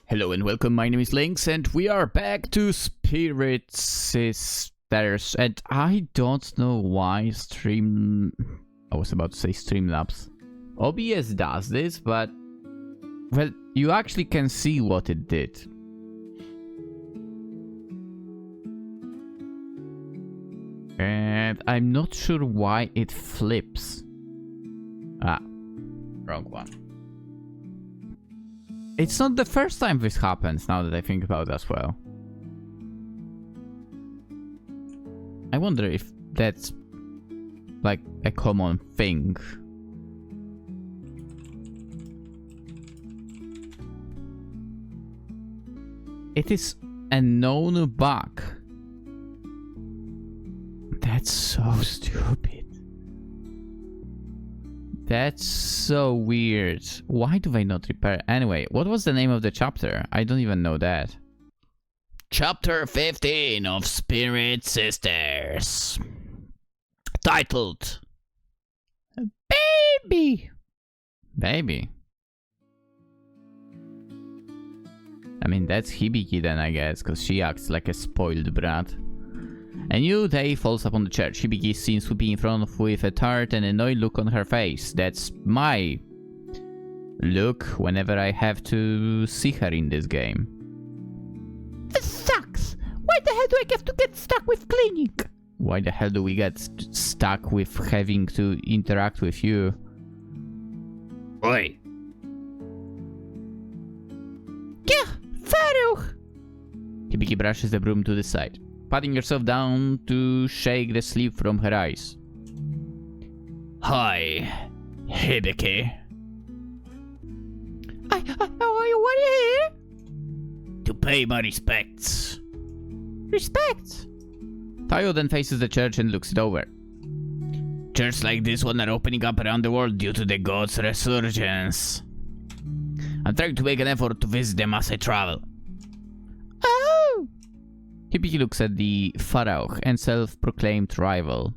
Hello and welcome, my name is Lynx and we are back to Spirit Sisters, and I don't know why I was about to say Streamlabs. OBS does this, but well, you actually can see what it did. And I'm not sure why it flips. Ah, wrong one. It's not the first time this happens, now that I think about it as well. I wonder if that's like a common thing. It is a known bug. That's so stupid. That's so weird. Why do they not repair? Anyway, what was the name of the chapter? I don't even know that. Chapter 15 of Spirit Sisters. Titled Baby. Baby. I mean, that's Hibiki then, I guess, because she acts like a spoiled brat. A new day falls upon the church. Hibiki is seen sweeping in front with a tired and annoyed look on her face. That's my look whenever I have to see her in this game. This sucks! Why the hell do I have to get stuck with cleaning? Why the hell do we get stuck with having to interact with you? Oi! Yeah, Farouk! Hibiki brushes the broom to the side, patting herself down to shake the sleep from her eyes. Hi, Hibiki. Why are you here? To pay my respects. Respect! Tayo then faces the church and looks it over. Churches like this one are opening up around the world due to the god's resurgence. I'm trying to make an effort to visit them as I travel. Oh! Hibiki looks at the Pharaoh and self-proclaimed rival.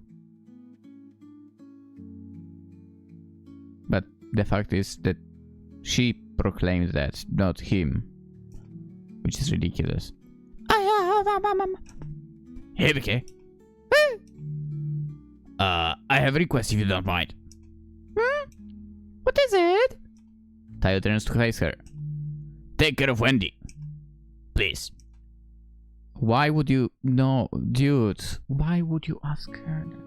But the fact is that she proclaimed that, not him. Which is ridiculous. Hibiki. I have a request if you don't mind. What is it? Tayo turns to face her. Take care of Wendy. Please. Why would you... No, dude. Why would you ask her that?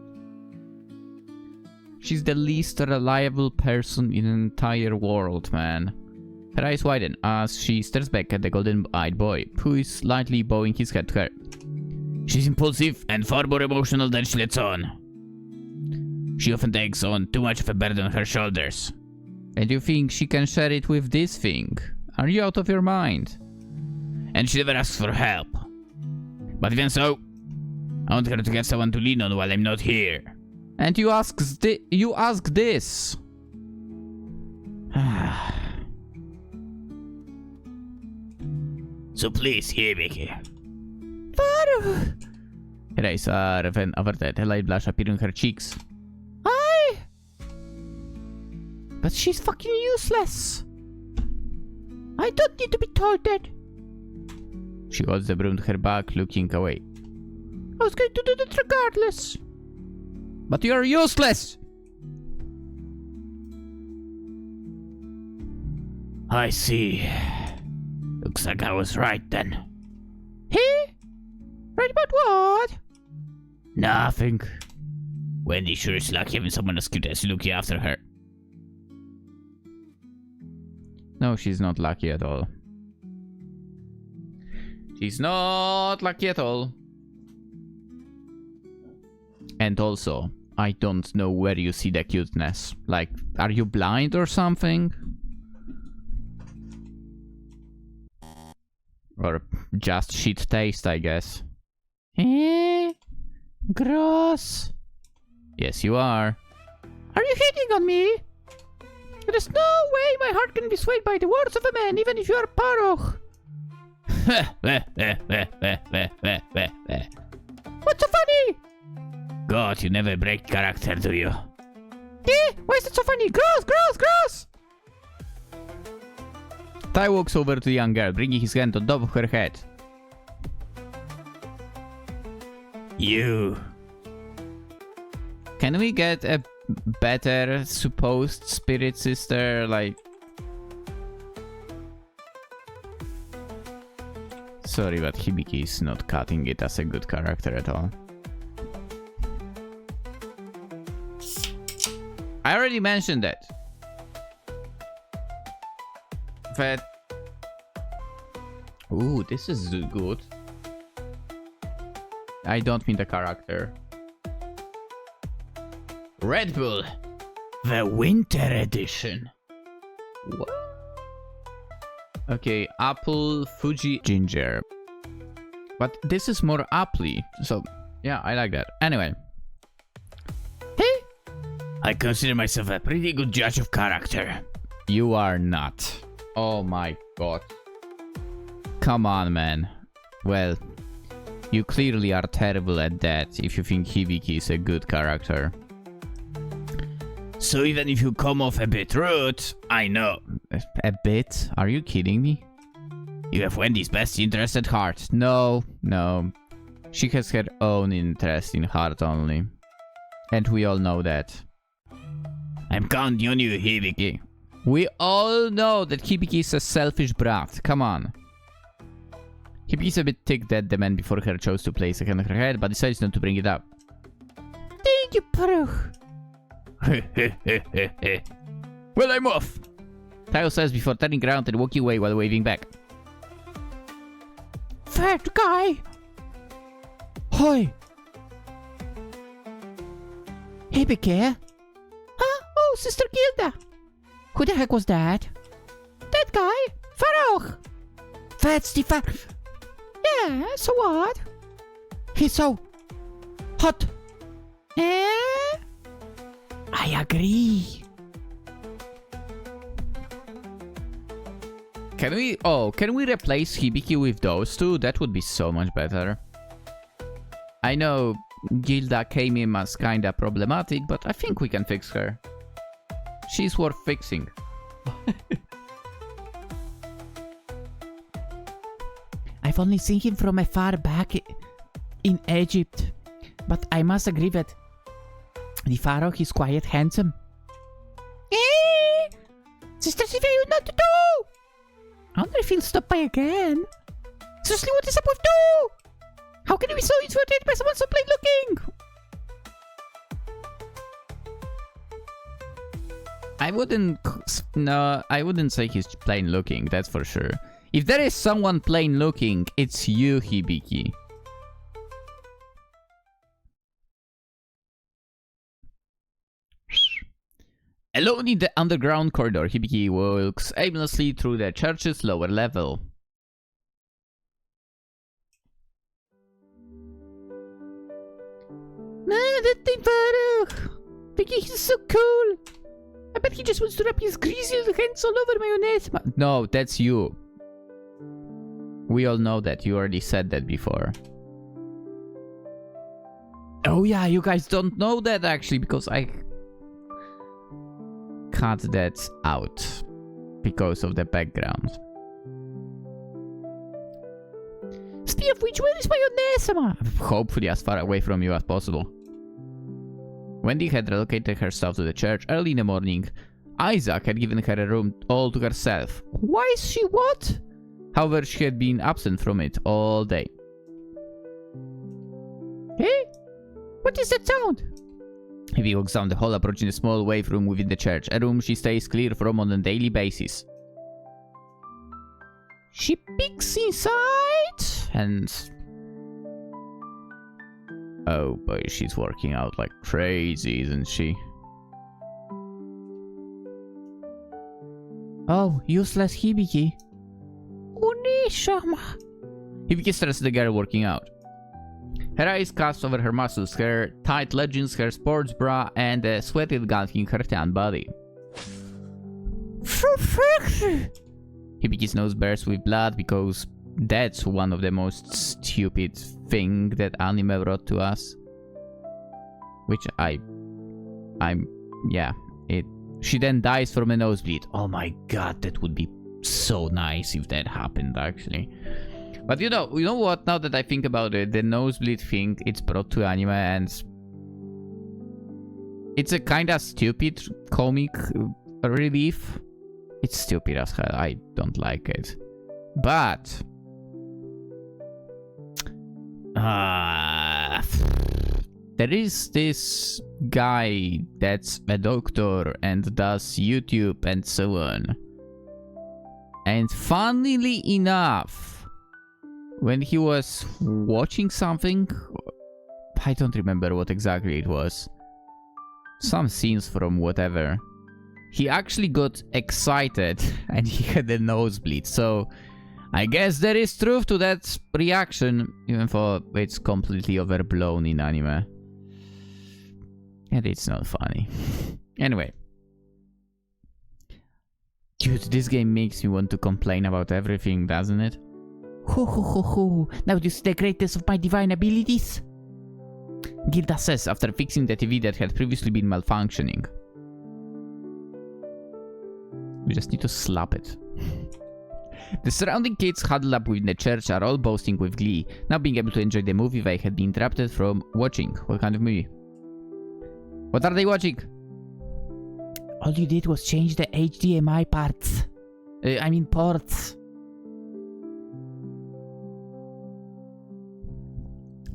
She's the least reliable person in the entire world, man. Her eyes widen as she stares back at the golden-eyed boy, who is slightly bowing his head to her. She's impulsive and far more emotional than she lets on. She often takes on too much of a burden on her shoulders. And you think she can share it with this thing? Are you out of your mind? And she never asks for help. But even so, I want her to get someone to lean on while I'm not here. And you ask this. So please, Hibiki. Farouk! Her eyes are then averted, a light blush appearing on her cheeks. But she's fucking useless. I don't need to be told that. She holds the broom to her back, looking away. I was going to do that regardless. But you're useless! I see. Looks like I was right then. Hey? Right about what? Nothing. Wendy sure is lucky having someone as cute as you looking after her. No, she's not lucky at all. She's not lucky at all. And also, I don't know where you see the cuteness. Like, are you blind or something? Or just shit taste, I guess. Eh? Gross. Yes, you are. Are you hitting on me? There's no way my heart can be swayed by the words of a man, even if you are Paroch. What's so funny? God, you never break character, do you? Eh? Why is it so funny? Gross, gross, gross! Tai walks over to the young girl, bringing his hand on top of her head. You. Can we get a better supposed spirit sister, like... Sorry, but Hibiki is not cutting it as a good character at all. I already mentioned that. But... Ooh, this is good. I don't mean the character. Red Bull, the winter edition. What? Okay, apple, Fuji, ginger. But this is more appley, so yeah, I like that. Anyway. Hey, I consider myself a pretty good judge of character. You are not. Oh my god. Come on, man. Well, you clearly are terrible at that if you think Hibiki is a good character. So even if you come off a bit rude, I know. A bit? Are you kidding me? You have Wendy's best interest at heart. No, no. She has her own interest in heart only. And we all know that. I'm counting on you, Hibiki. We all know that Hibiki is a selfish brat. Come on. Hibiki's a bit ticked that the man before her chose to place a hand on her head, but decides not to bring it up. Thank you, Paruch. Well, I'm off. Tayo says before turning around and walking away while waving back. Fat guy. Hi. Hibiki? Huh? Oh, Sister Gilda. Who the heck was that? That guy? Farouk. That's the Yeah, so what? He's so hot. Eh? I agree. Can we replace Hibiki with those two? That would be so much better. I know Gilda came in as kinda problematic, but I think we can fix her. She's worth fixing. I've only seen him from afar back in Egypt, but I must agree that the Pharaoh is quite handsome. Eh? Sister Sylvia, you not to do! I wonder if he'll stop by again. Seriously, what is up with you? How can you be so infatuated by someone so plain looking? I wouldn't say he's plain looking, that's for sure. If there is someone plain looking, it's you, Hibiki. Alone in the underground corridor, Hibiki walks aimlessly through the church's lower level. Man, that thing Farouk. Thinking he's so cool. I bet he just wants to wrap his greasy little hands all over mayonnaise. No, that's you. We all know that. You already said that before. Oh yeah, you guys don't know that actually, because I cut that out because of the background. Speaking of which, where is mayonnaise? Hopefully as far away from you as possible. Wendy had relocated herself to the church early in the morning. Isaac had given her a room all to herself. Why is she what? However, she had been absent from it all day. Hey? What is that sound? He walks down the hall, approaching a small wave room within the church, a room she stays clear from on a daily basis. She peeks inside, and oh boy, she's working out like crazy, isn't she? Oh, useless Hibiki. Unishama. Hibiki stares at the girl working out. Her eyes cast over her muscles, her tight leggings, her sports bra, and the sweated gunk in her tan body. Hibiki's nose bursts with blood because that's one of the most stupid things that anime brought to us. Which she then dies from a nosebleed. Oh my god, that would be so nice if that happened, actually. But you know what? Now that I think about it, the nosebleed thing, it's brought to anime, and it's a kinda stupid comic relief. It's stupid as hell. I don't like it. But there is this guy that's a doctor and does YouTube and so on. And funnily enough, when he was watching something, I don't remember what exactly it was, some scenes from whatever, he actually got excited and he had a nosebleed. So I guess there is truth to that reaction, even though it's completely overblown in anime. And it's not funny. Anyway. Dude, this game makes me want to complain about everything, doesn't it? Ho ho ho ho. Now you see the greatness of my divine abilities? Gilda says after fixing the TV that had previously been malfunctioning. We just need to slap it. The surrounding kids huddled up within the church are all boasting with glee, now being able to enjoy the movie they had been interrupted from watching. What kind of movie? What are they watching? All you did was change the HDMI ports. Ports.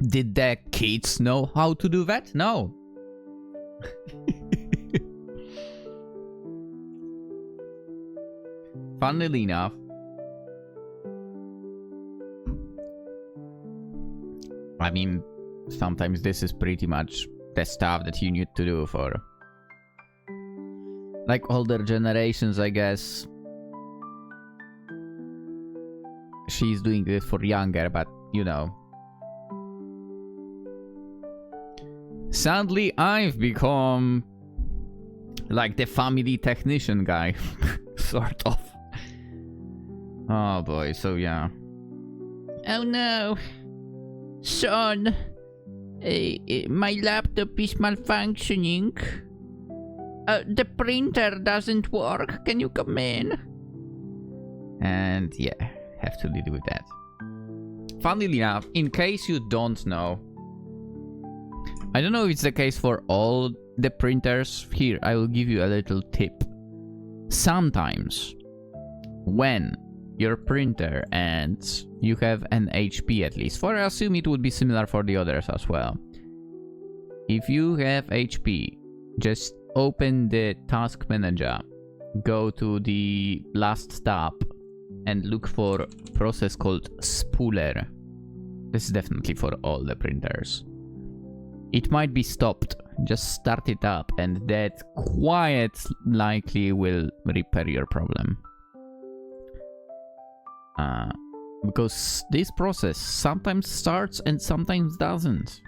Did the kids know how to do that? No. Funnily enough, I mean, sometimes this is pretty much the stuff that you need to do for, like, older generations, I guess. She's doing it for younger, but, you know. Sadly, I've become like the family technician guy, sort of. Oh boy, so yeah. Oh no. Son, my laptop is malfunctioning. The printer doesn't work. Can you come in? And yeah, have to deal with that. Funnily enough, in case you don't know, I don't know if it's the case for all the printers. Here, I will give you a little tip. Sometimes, when your printer and you have an HP at least, for I assume it would be similar for the others as well. If you have HP, just open the task manager, go to the last tab, and look for a process called spooler. This is definitely for all the printers. It might be stopped. Just start it up, and that quite likely will repair your problem. Because this process sometimes starts and sometimes doesn't.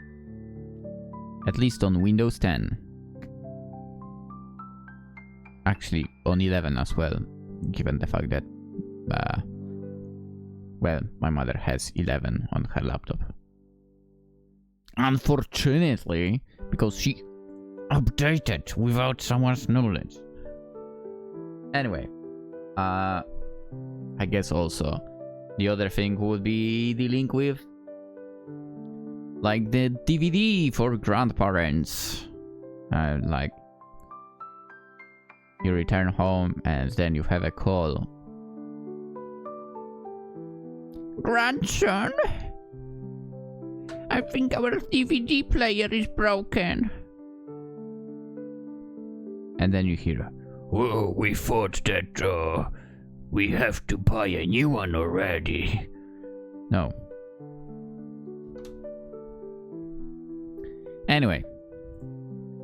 At least on Windows 10. Actually, on 11 as well, given the fact that, well, my mother has 11 on her laptop. Unfortunately, because she updated without someone's knowledge. Anyway, I guess also the other thing would be dealing with, like, the DVD for grandparents. Like, you return home and then you have a call. Grandson, I think our DVD player is broken. And then you hear, "Whoa, we thought that we have to buy a new one already." no. Anyway,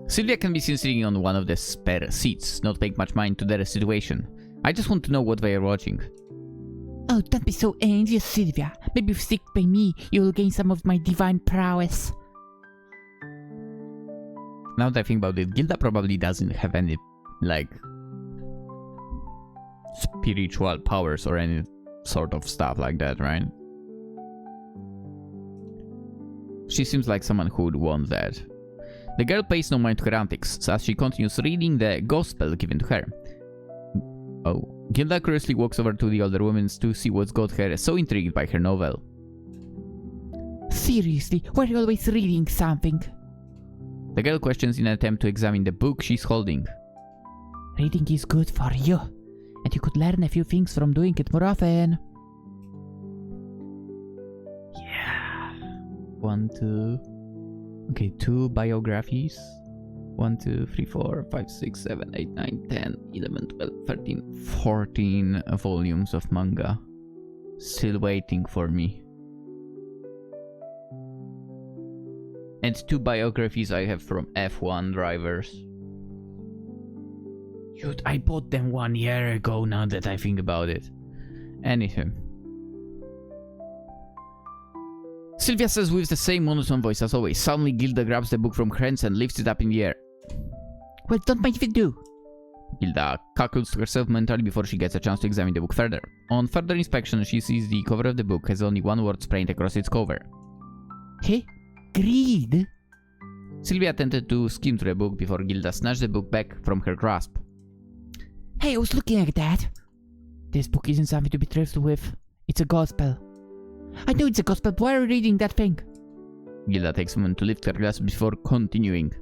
Sylvia can be seen sitting on one of the spare seats, not paying much mind to their situation. I just want to know what they are watching. Oh, don't be so anxious, Sylvia. Maybe if you stick by me, you will gain some of my divine prowess. Now that I think about it, Gilda probably doesn't have any, like, spiritual powers or any sort of stuff like that, right? She seems like someone who would want that. The girl pays no mind to her antics, as she continues reading the gospel given to her. Oh. Gilda curiously walks over to the older woman to see what's got her so intrigued by her novel. Seriously, why are you always reading something? The girl questions in an attempt to examine the book she's holding. Reading is good for you, and you could learn a few things from doing it more often. Yeah. 1, 2. Okay, 2 biographies. 1, 2, 3, 4, 5, 6, 7, 8, 9, 10, 11, 12, 13, 14 volumes of manga. Still waiting for me. And 2 biographies I have from F1 drivers. Dude, I bought them 1 year ago now that I think about it. Anywho. Sylvia says with the same monotone voice as always. Suddenly Gilda grabs the book from her hands and lifts it up in the air. Well, don't mind if you do. Gilda cackles to herself mentally before she gets a chance to examine the book further. On further inspection, she sees the cover of the book has only 1 word sprained across its cover. Hey? Greed? Sylvia attempted to skim through the book before Gilda snatched the book back from her grasp. Hey, I was looking at that. This book isn't something to be trifled with. It's a gospel. I know it's a gospel, but why are you reading that thing? Gilda takes a moment to lift her glass before continuing.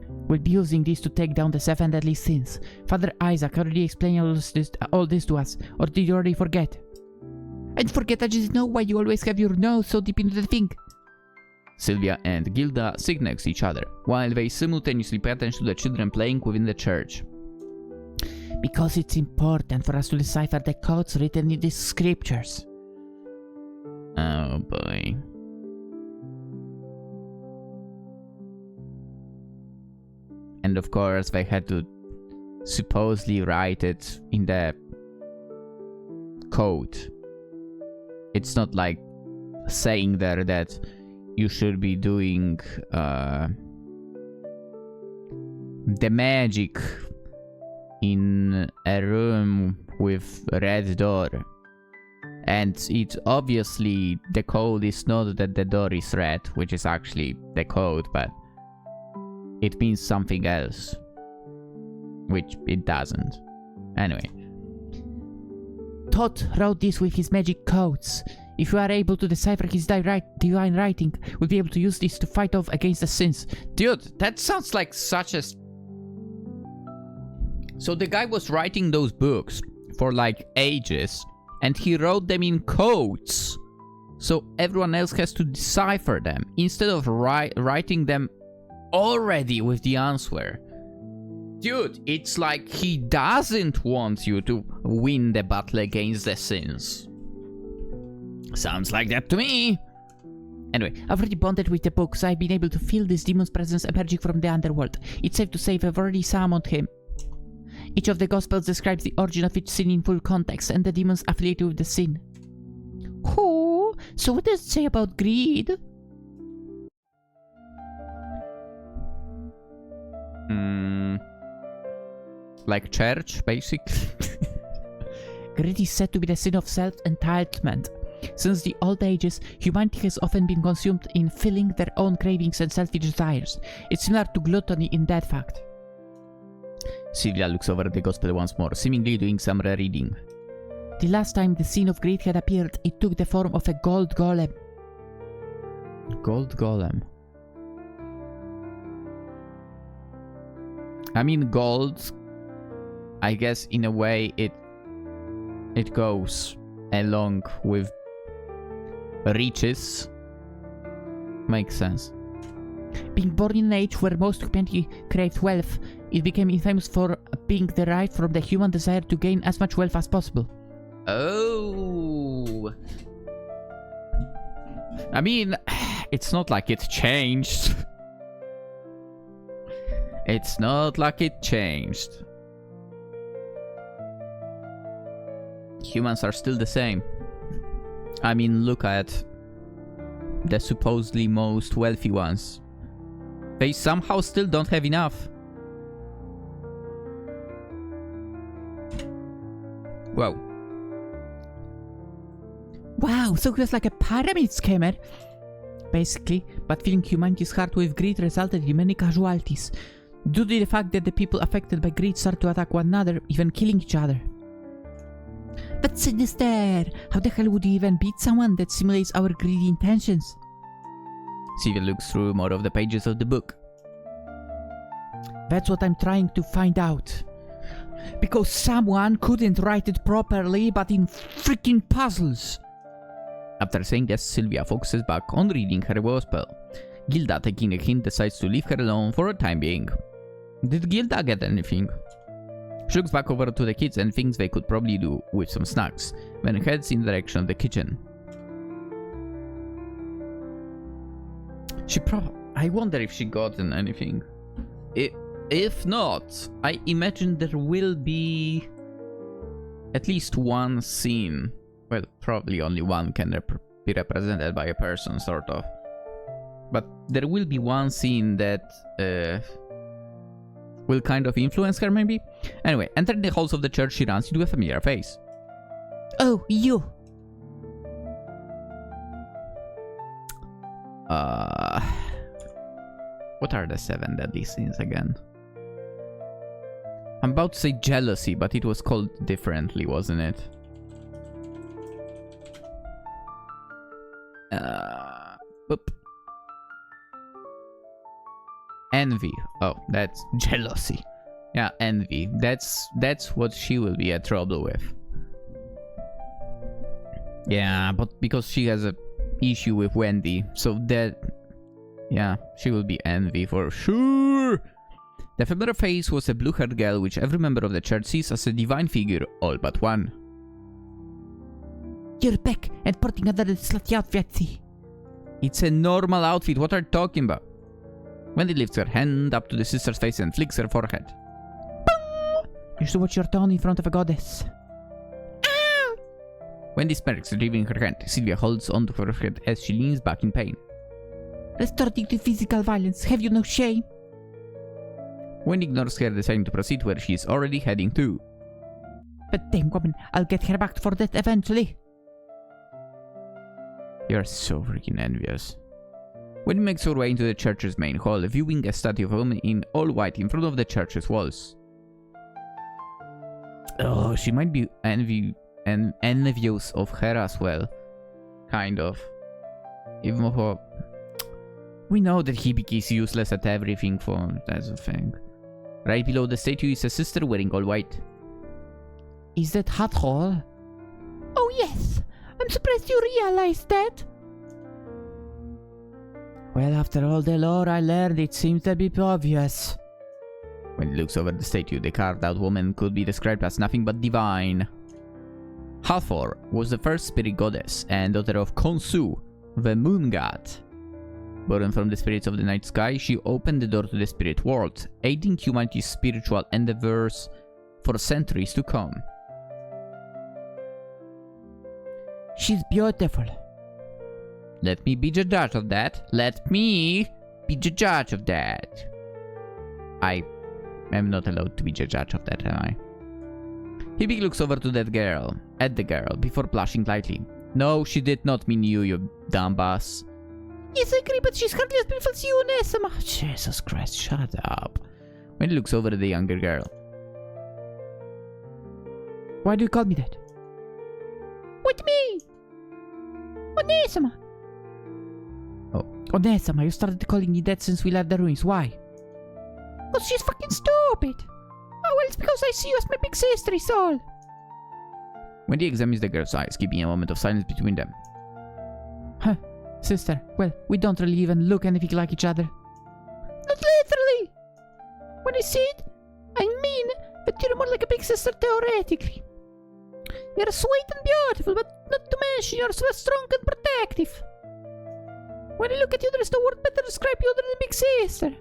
We'll be using this to take down the 7 deadly sins. Father Isaac already explained all this to us, or did you already forget? I didn't forget, I just know why you always have your nose so deep into the thing. Sylvia and Gilda sit next to each other, while they simultaneously pay attention to the children playing within the church. Because it's important for us to decipher the codes written in the scriptures. Oh boy. And of course they had to supposedly write it in the code. It's not like saying there that you should be doing the magic in a room with a red door. And it obviously, the code is not that the door is red, which is actually the code, but it means something else, which it doesn't. Anyway. Thoth wrote this with his magic codes. If you are able to decipher his divine writing, we'll be able to use this to fight off against the sins. Dude, that sounds like such a... So the guy was writing those books for like ages, and he wrote them in codes, so everyone else has to decipher them, instead of writing them already with the answer. Dude, it's like he doesn't want you to win the battle against the sins. Sounds like that to me. Anyway, I've already bonded with the book, so I've been able to feel this demon's presence emerging from the underworld. It's safe to say I've already summoned him. Each of the Gospels describes the origin of each sin in full context, and the demons affiliated with the sin. Oh, so what does it say about greed? Like church, basically. Greed is said to be the sin of self-entitlement. Since the old ages, humanity has often been consumed in filling their own cravings and selfish desires. It's similar to gluttony in that fact. Sylvia looks over the gospel once more, seemingly doing some rereading. The last time the sin of greed had appeared, it took the form of a gold golem. Gold golem. I mean, gold, I guess in a way it goes along with riches. Makes sense. Being born in an age where most humanity craved wealth, it became infamous for being derived from the human desire to gain as much wealth as possible. Oh. I mean, it's not like it changed. It's not like it changed. Humans are still the same. I mean, look at the supposedly most wealthy ones. They somehow still don't have enough. Whoa. Wow, so he was like a pyramid scammer. Basically, but filling humanity's heart with greed resulted in many casualties, due to the fact that the people affected by greed started to attack one another, even killing each other. But sinister! How the hell would you even beat someone that simulates our greedy intentions? Sylvia looks through more of the pages of the book. That's what I'm trying to find out. Because someone couldn't write it properly, but in freaking puzzles. After saying this, Sylvia focuses back on reading her woe spell. Gilda, taking a hint, decides to leave her alone for a time being. Did Gilda get anything? She looks back over to the kids and thinks they could probably do with some snacks, then heads in the direction of the kitchen. I wonder if she gotten anything. If not, I imagine there will be at least one scene. Well, probably only one can be represented by a person, sort of. But there will be one scene that will kind of influence her, maybe? Anyway, entering the halls of the church, she runs into a familiar face. Oh, you! What are the 7 deadly sins again? I'm about to say jealousy, but it was called differently, wasn't it? Oop. Envy. Oh, that's jealousy. Yeah, envy. That's what she will be at trouble with. Yeah, but because she has a issue with Wendy, so that... yeah, she will be envy for sure. The familiar face was a blue-haired girl which every member of the church sees as a divine figure, all but one. You're back and putting under the slutty outfit. It's a normal outfit, what are you talking about? Wendy lifts her hand up to the sister's face and flicks her forehead. You should watch your tone in front of a goddess. Ow! Wendy smirks, retrieving her hand. Sylvia holds onto her head as she leans back in pain. Resorting to physical violence, have you no shame? Wendy ignores her, deciding to proceed where she is already heading to. But damn woman, I'll get her back for that eventually. You're so freaking envious. Wendy makes her way into the church's main hall, viewing a statue of a woman in all white in front of the church's walls. Oh, she might be envious of her as well. Kind of. Even though we know that Hibiki is useless at everything, for that's a thing. Right below the statue is a sister wearing all white. Is that hot hole? Oh yes! I'm surprised you realized that. Well, after all the lore I learned, it seems to be obvious. When he looks over the statue, the carved-out woman could be described as nothing but divine. Hathor was the first spirit goddess and daughter of Khonsu, the moon god. Born from the spirits of the night sky, she opened the door to the spirit world, aiding humanity's spiritual endeavors for centuries to come. She's beautiful. Let me be the judge of that. Let me be the judge of that. I am not allowed to be the judge of that, am I? Hibiki looks over to that girl, at the girl, before blushing lightly. No, she did not mean you dumb bass. Yes, I agree, but she's hardly as beautiful as you, Nesama. Jesus Christ, shut up. When he looks over at the younger girl. Why do you call me that? What me? Onesama. Oh. Onesama, you started calling me that since we left the ruins. Why? Because she's fucking stupid. Oh, well, it's because I see you as my big sister, is all. Wendy examines the girl's eyes, keeping a moment of silence between them. Huh. Sister, well, we don't really even look anything like each other. Not literally! When I say it, I mean that you're more like a big sister theoretically. You're sweet and beautiful, but not to mention you're so strong and protective. When I look at you, there's no word better to describe you than a big sister.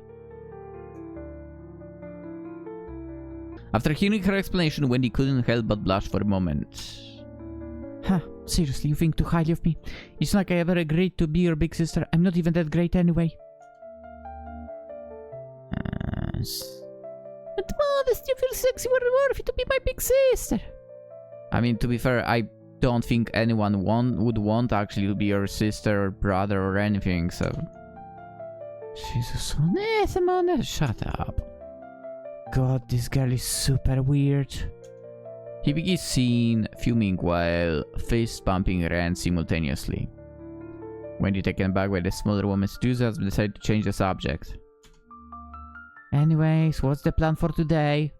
After hearing her explanation, Wendy couldn't help but blush for a moment. Huh, seriously, you think too highly of me? It's not like I ever agreed to be your big sister. I'm not even that great anyway. But modest, you feel sexy or worthy to be my big sister. I mean, to be fair, I don't think anyone would want actually to be your sister or brother or anything, so... Jesus, Onesama, shut up. God, this girl is super weird. Hibiki is seen fuming while fist pumping her hands simultaneously. Wendy, taken back by the smaller woman's enthusiasm, decided to change the subject. Anyways, what's the plan for today?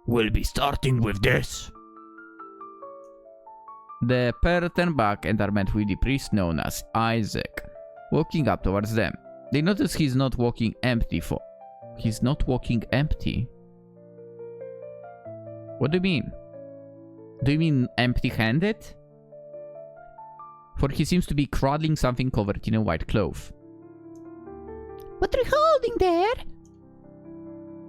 We'll be starting with this. The pair turn back and are met with the priest known as Isaac, walking up towards them. They notice he's not walking empty He's not walking empty? What do you mean? Do you mean empty-handed? For he seems to be cradling something covered in a white cloth. What are you holding there?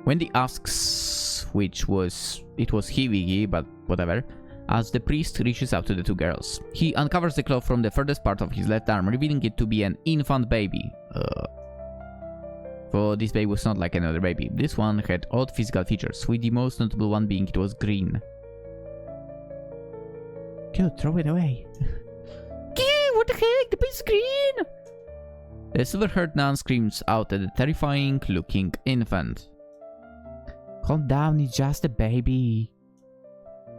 Wendy asks it was Hibiki, but whatever, as the priest reaches out to the two girls. He uncovers the cloth from the furthest part of his left arm, revealing it to be an infant baby. For this baby was not like another baby. This one had odd physical features, with the most notable one being it was green. Dude, throw it away. What the heck? The baby's green! The silver-haired nun screams out at the terrifying-looking infant. Calm down, it's just a baby.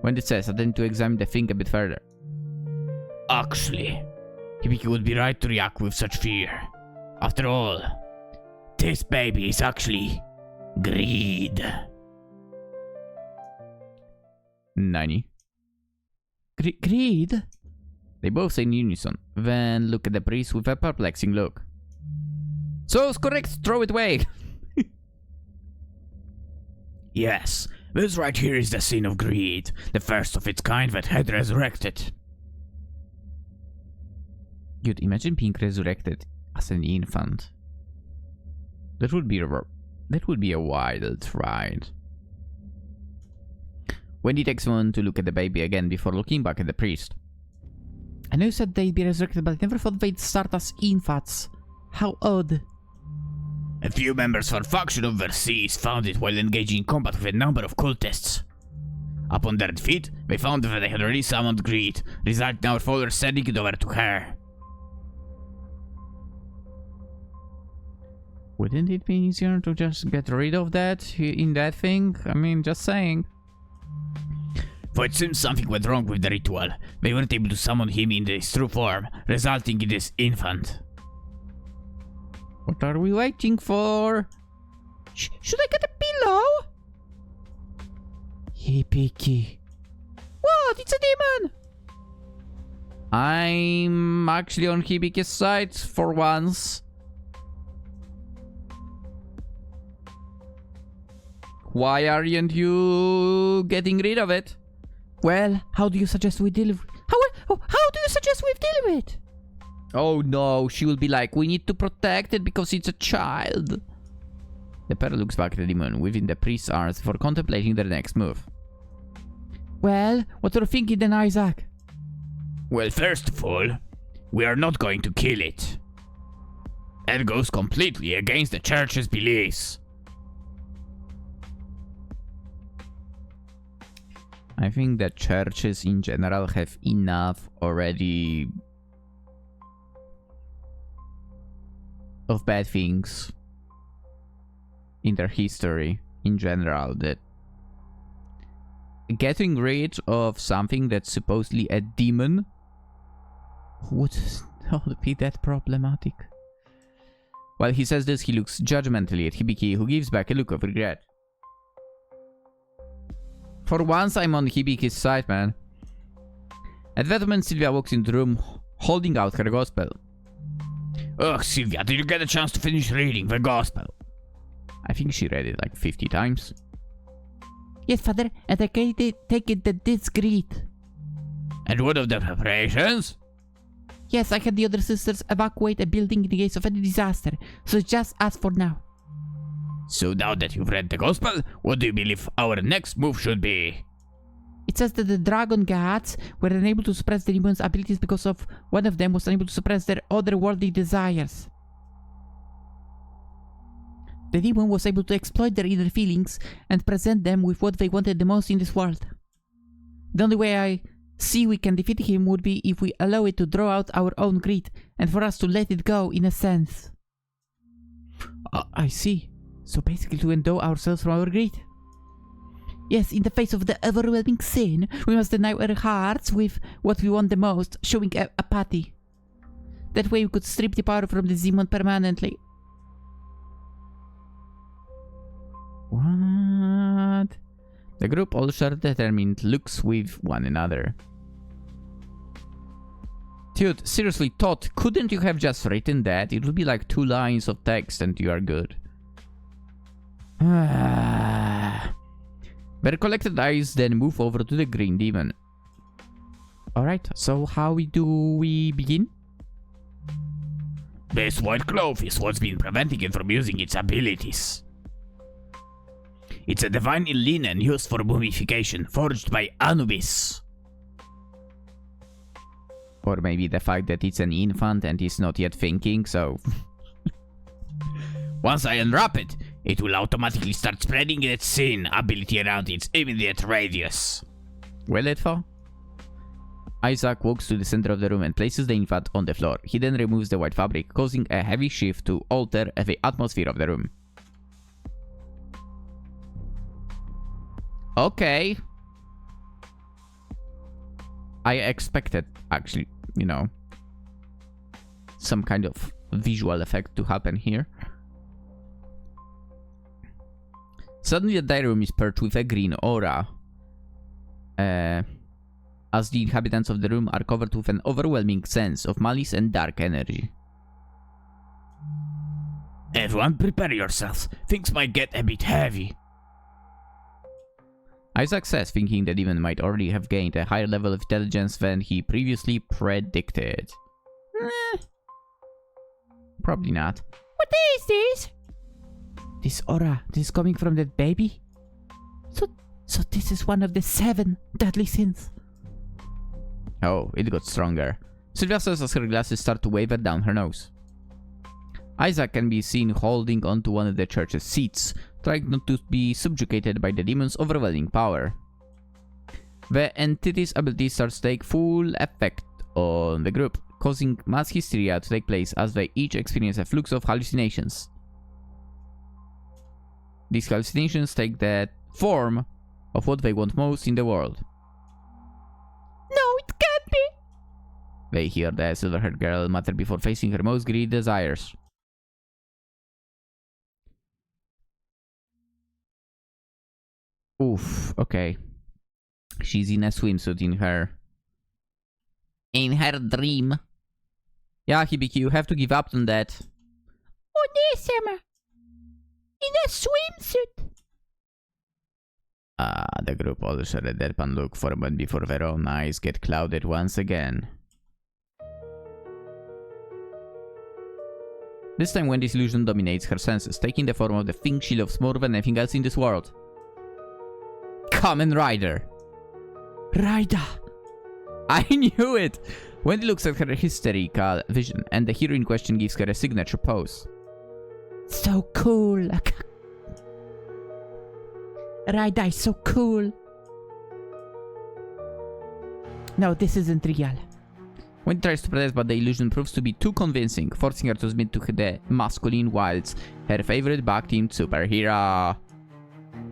Wendy says, attempting to examine the thing a bit further. Actually, Hibiki would be right to react with such fear. After all, this baby is actually greed. Nani? Greed? They both say in unison, then look at the priest with a perplexing look. So it's correct, throw it away! Yes, this right here is the sin of greed, the first of its kind that had resurrected. You'd imagine being resurrected as an infant. That would be a wild ride. Wendy takes one to look at the baby again before looking back at the priest. I know you said they'd be resurrected, but I never thought they'd start as infants. How odd. A few members of a faction overseas found it while engaging in combat with a number of cultists. Upon their defeat, they found that they had already summoned greed, resulting in our followers sending it over to her. Wouldn't it be easier to just get rid of that in that thing? I mean, just saying. For it seems something went wrong with the ritual. They weren't able to summon him in his true form, resulting in this infant. What are we waiting for? Should I get a pillow? Hibiki. What? It's a demon! I'm actually on Hibiki's side for once. Why aren't you getting rid of it? Well, how do you suggest we deal with... How do you suggest we deal with it? Oh no, she will be like, we need to protect it because it's a child. The pair looks back at the demon within the priest's arms before contemplating their next move. Well, what are you thinking then, Isaac? Well, first of all, we are not going to kill it. That goes completely against the church's beliefs. I think that churches in general have enough already of bad things in their history in general, that getting rid of something that's supposedly a demon would not be that problematic. While he says this, he looks judgmentally at Hibiki, who gives back a look of regret. For once, I'm on Hibiki's side, man. At that moment, Sylvia walks into the room, holding out her gospel. Ugh, Sylvia, did you get a chance to finish reading the gospel? I think she read it like 50 times. Yes, Father, and I can take it that it's great. And what of the preparations? Yes, I had the other sisters evacuate a building in the case of any disaster, so it's just us for now. So now that you've read the gospel, what do you believe our next move should be? It says that the dragon gods were unable to suppress the demon's abilities because of one of them was unable to suppress their otherworldly desires. The demon was able to exploit their inner feelings and present them with what they wanted the most in this world. The only way I see we can defeat him would be if we allow it to draw out our own greed and for us to let it go in a sense. I see. So basically to endow ourselves from our greed. Yes, in the face of the overwhelming sin, we must deny our hearts with what we want the most, showing apathy. That way we could strip the power from the demon permanently. What? The group all share determined looks with one another. Dude, seriously, Todd, couldn't you have just written that? It would be like 2 lines of text and you are good. Their collected eyes then move over to the green demon. Alright, so how do we begin? This white cloth is what's been preventing it from using its abilities. It's a divine linen used for mummification, forged by Anubis. Or maybe the fact that it's an infant and is not yet thinking, so... Once I unwrap it, it will automatically start spreading its sin ability around its immediate radius. Will it fall? Isaac walks to the center of the room and places the infant on the floor. He then removes the white fabric, causing a heavy shift to alter the atmosphere of the room. Okay. I expected, actually, you know, some kind of visual effect to happen here. Suddenly the diary room is perked with a green aura. As the inhabitants of the room are covered with an overwhelming sense of malice and dark energy. Everyone prepare yourselves. Things might get a bit heavy. Isaac says, thinking the demon might already have gained a higher level of intelligence than he previously predicted. Probably not. What is this? This aura, this is coming from that baby? So this is one of the 7 deadly sins. Oh, it got stronger. Sylvia says as her glasses start to waver down her nose. Isaac can be seen holding onto one of the church's seats, trying not to be subjugated by the demon's overwhelming power. The entity's ability starts to take full effect on the group, causing mass hysteria to take place as they each experience a flux of hallucinations. These hallucinations take the form of what they want most in the world. No, it can't be! They hear the silver-haired girl mutter before facing her most greedy desires. Oof, okay. She's in a swimsuit in her dream. Yeah, Hibiki, you have to give up on that. Onissima! In a swimsuit! The group all share a deadpan look for a moment before their own eyes get clouded once again. This time Wendy's illusion dominates her senses, taking the form of the thing she loves more than anything else in this world. Kamen Rider! Rider! I knew it! Wendy looks at her hysterical vision, and the hero in question gives her a signature pose. So cool! Rider is so cool! No, this isn't real. Wendy tries to protest, but the illusion proves to be too convincing, forcing her to submit to the masculine wilds, her favorite back-teamed superhero.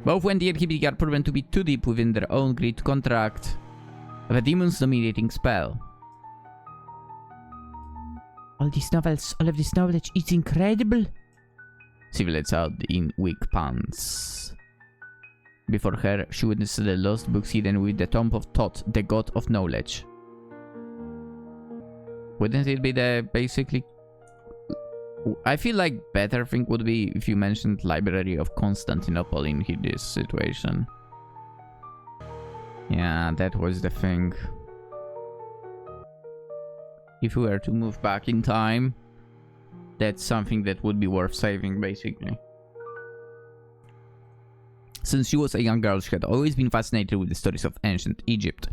Both Wendy and Hibiki are proven to be too deep within their own greed to contract the demon's dominating spell. All of this knowledge is incredible. She lets out in weak pants. Before her, she witnesses the lost books hidden with the tomb of Thoth, the god of knowledge. Wouldn't it be the basically... I feel like better thing would be if you mentioned Library of Constantinople in this situation. Yeah, that was the thing. If we were to move back in time, that's something that would be worth saving, basically. Since she was a young girl, she had always been fascinated with the stories of ancient Egypt,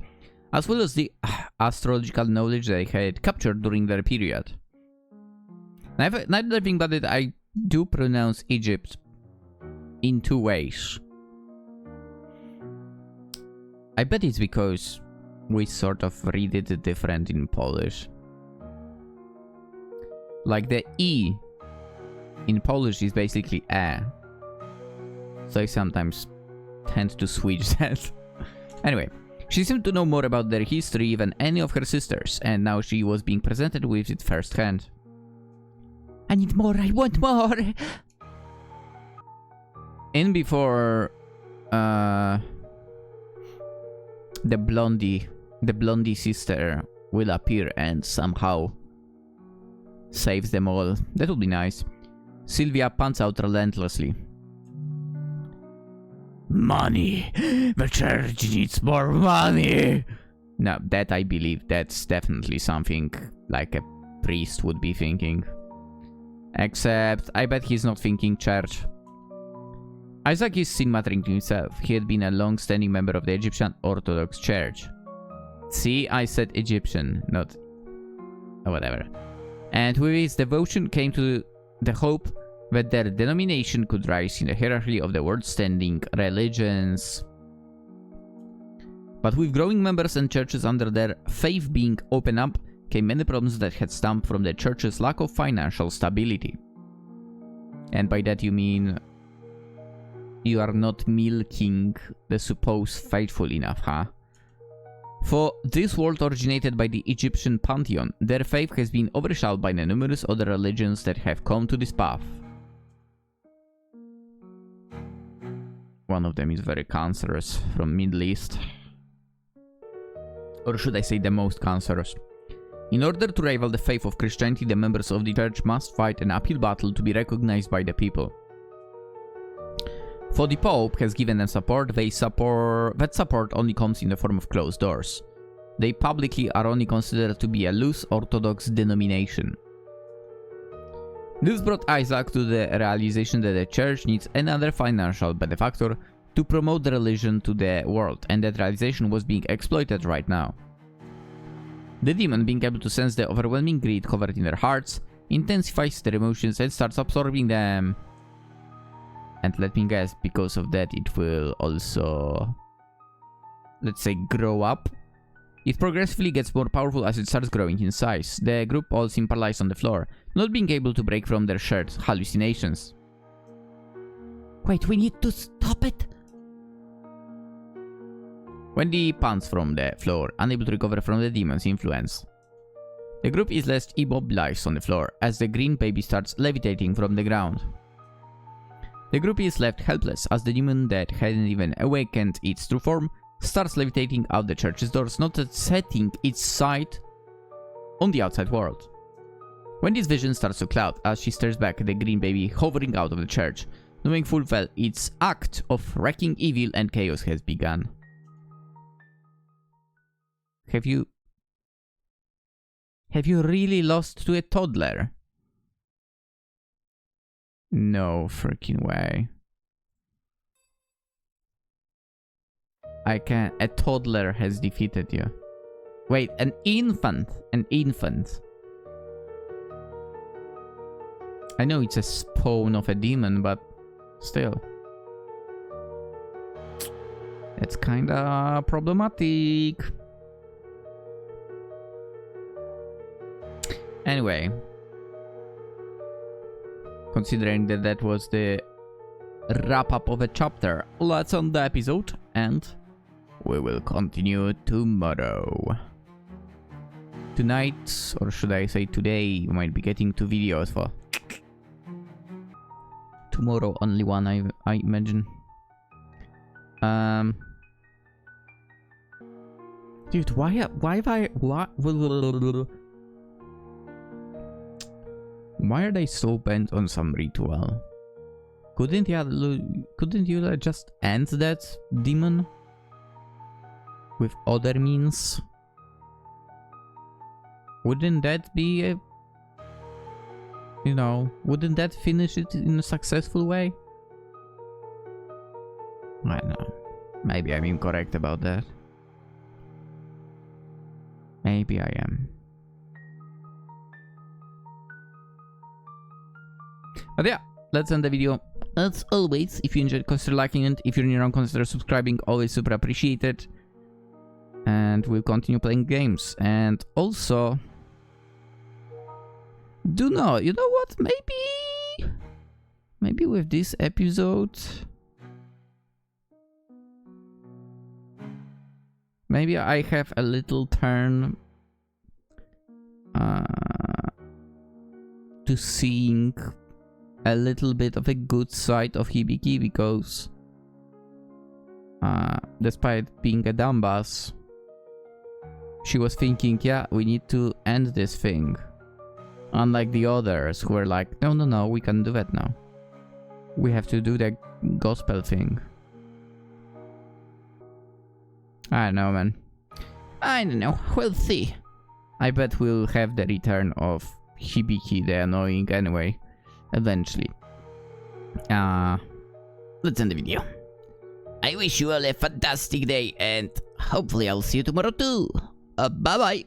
as well as the astrological knowledge they had captured during their period. Now that I think about it, I do pronounce Egypt in 2 ways. I bet it's because we sort of read it different in Polish. Like the E in Polish is basically E. So I sometimes tend to switch that. Anyway, she seemed to know more about their history than any of her sisters, and now she was being presented with it firsthand. I need more, I want more! In before the blondie sister will appear and somehow saves them all. That would be nice. Sylvia pants out relentlessly. Money! The church needs more money! No, that I believe that's definitely something like a priest would be thinking. Except, I bet he's not thinking church. Isaac is seen muttering to himself. He had been a long-standing member of the Egyptian Orthodox Church. See, I said Egyptian, not... oh, whatever. And with his devotion came to the hope that their denomination could rise in the hierarchy of the world-standing religions. But with growing members and churches under their faith being opened up, came many problems that had stemmed from the church's lack of financial stability. And by that you mean... you are not milking the supposed faithful enough, huh? For this world originated by the Egyptian pantheon, their faith has been overshadowed by the numerous other religions that have come to this path. One of them is very cancerous, from Middle East. Or should I say the most cancerous. In order to rival the faith of Christianity, the members of the church must fight an uphill battle to be recognized by the people. For the Pope has given them support, that support only comes in the form of closed doors. They publicly are only considered to be a loose Orthodox denomination. This brought Isaac to the realization that the church needs another financial benefactor to promote the religion to the world, and that realization was being exploited right now. The demon, being able to sense the overwhelming greed covered in their hearts, intensifies their emotions and starts absorbing them. And let me guess, because of that it will also, let's say, grow up. It progressively gets more powerful as it starts growing in size. The group all seem paralyzed on the floor, not being able to break from their shared hallucinations. Wait, we need to stop it? Wendy pants from the floor, unable to recover from the demon's influence. The group is left immobilized on the floor as the green baby starts levitating from the ground. The group is left helpless as the demon that hadn't even awakened its true form starts levitating out the church's doors, not setting its sight on the outside world. Wendy's vision starts to cloud as she stares back at the green baby hovering out of the church, knowing full well its act of wreaking evil and chaos has begun. Have you really lost to a toddler? No freaking way. I can't. A toddler has defeated you. Wait, an infant. An infant. I know it's a spawn of a demon, but still. It's kinda problematic. Anyway. Considering that that was the wrap-up of a chapter, let's end the episode, and we will continue tomorrow. Tonight, or should I say today, we might be getting 2 videos for tomorrow, only one, I imagine. Dude, why are they so bent on some ritual? Couldn't you just end that demon with other means? Wouldn't that be a... you know, wouldn't that finish it in a successful way? I don't know. Maybe I'm incorrect about that. Maybe I am. But yeah, let's end the video. As always, if you enjoyed, consider liking it. If you're new around, consider subscribing. Always super appreciated. And we'll continue playing games. And also, you know what? Maybe with this episode, Maybe I have a little turn to seeing a little bit of a good side of Hibiki, because despite being a dumbass, she was thinking, yeah, we need to end this thing. Unlike the others who were like, no, we can't do that now. We have to do the gospel thing. I don't know, man. I don't know. We'll see. I bet we'll have the return of Hibiki the Annoying anyway. Eventually. Let's end the video. I wish you all a fantastic day, and hopefully I'll see you tomorrow too. Bye-bye.